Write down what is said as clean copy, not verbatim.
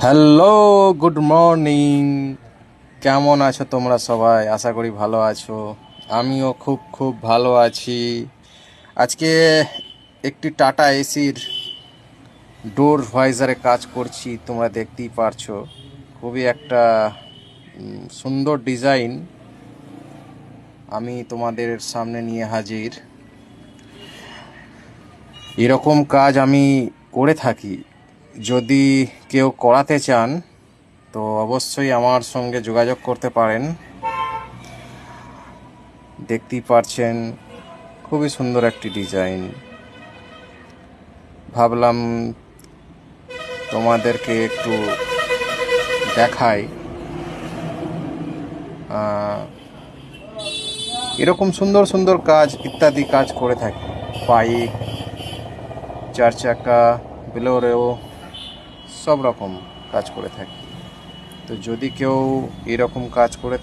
Hello, good morning. কেমন আছো তোমরা সবাই? আশা করি ভালো আছো। আমিও খুব খুব ভালো আছি। আজকে একটি টাটা এসির ডোর ভাইজারে কাজ করছি, তোমরা দেখতেই পারছো। খুবই একটা সুন্দর ডিজাইন আমি তোমাদের সামনে নিয়ে হাজির। এরকম কাজ আমি করে থাকি। যদি কেউ করাতে চান তো অবশ্যই আমার সঙ্গে যোগাযোগ করতে পারেন। দেখতেই পারছেন খুবই সুন্দর একটি ডিজাইন। ভাবলাম তোমাদেরকে একটু দেখাই। এরকম সুন্দর সুন্দর কাজ ইত্যাদি কাজ করে থাকি। বাইক, 4 চাকা, বোলেরো, সব রকম কাজ করে থাকি। তো যদি কেউ এরকম কাজ করে